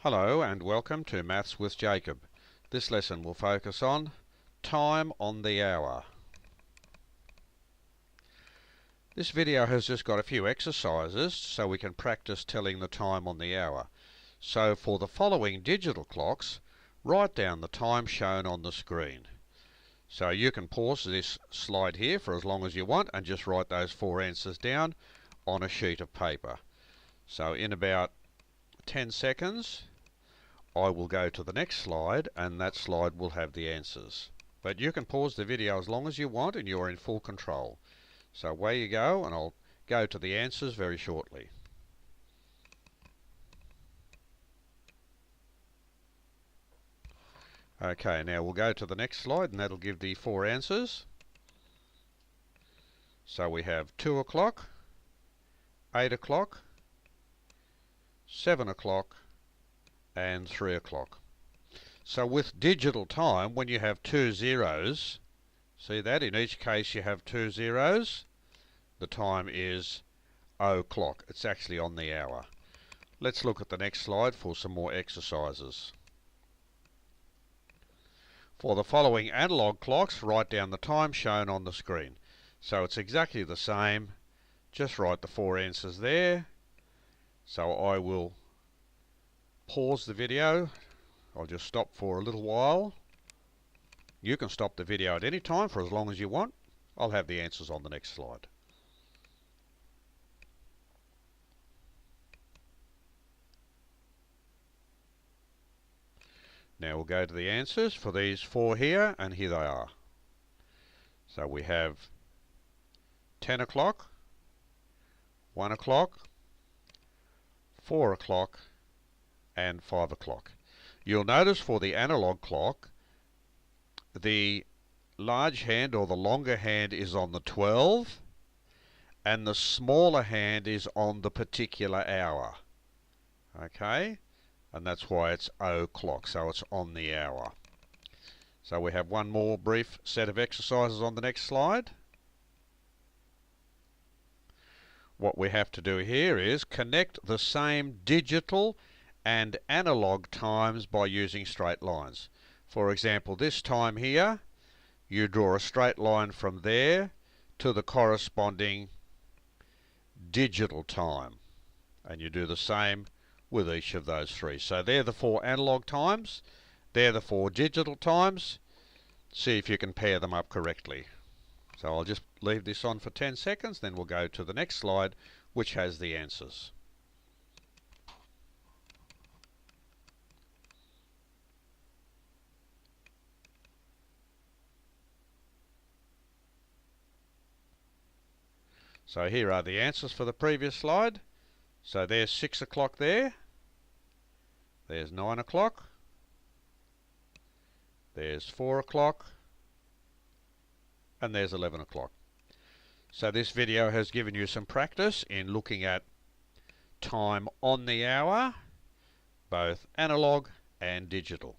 Hello and welcome to Maths with Jacob. This lesson will focus on time on the hour. This video has just got a few exercises so we can practice telling the time on the hour. So for the following digital clocks, write down the time shown on the screen. So you can pause this slide here for as long as you want and just write those four answers down on a sheet of paper. So in about 10 seconds I will go to the next slide and that slide will have the answers. But you can pause the video as long as you want and you're in full control. So away you go, and I'll go to the answers very shortly. Okay, now we'll go to the next slide and that'll give the four answers. So we have 2 o'clock, 8 o'clock, 7 o'clock and 3 o'clock. So with digital time, when you have two zeros, see that? In each case you have two zeros. The time is o'clock. It's actually on the hour. Let's look at the next slide for some more exercises. For the following analog clocks, write down the time shown on the screen. So it's exactly the same. Just write the four answers there. So I will pause the video. I'll just stop for a little while. You can stop the video at any time for as long as you want. I'll have the answers on the next slide. Now we'll go to the answers for these four here, and here they are. So we have 10 o'clock, 1 o'clock, 4 o'clock and 5 o'clock. You'll notice for the analog clock, the large hand or the longer hand is on the 12 and the smaller hand is on the particular hour. Okay? And that's why it's o'clock, so it's on the hour. So we have one more brief set of exercises on the next slide. What we have to do here is connect the same digital and analog times by using straight lines. For example, this time here, you draw a straight line from there to the corresponding digital time. And you do the same with each of those three. So they're the four analog times, they're the four digital times. See if you can pair them up correctly. So I'll just leave this on for 10 seconds, then we'll go to the next slide, which has the answers. So here are the answers for the previous slide. So there's 6 o'clock there. There's 9 o'clock. There's 4 o'clock. And there's 11 o'clock. So this video has given you some practice in looking at time on the hour, both analog and digital.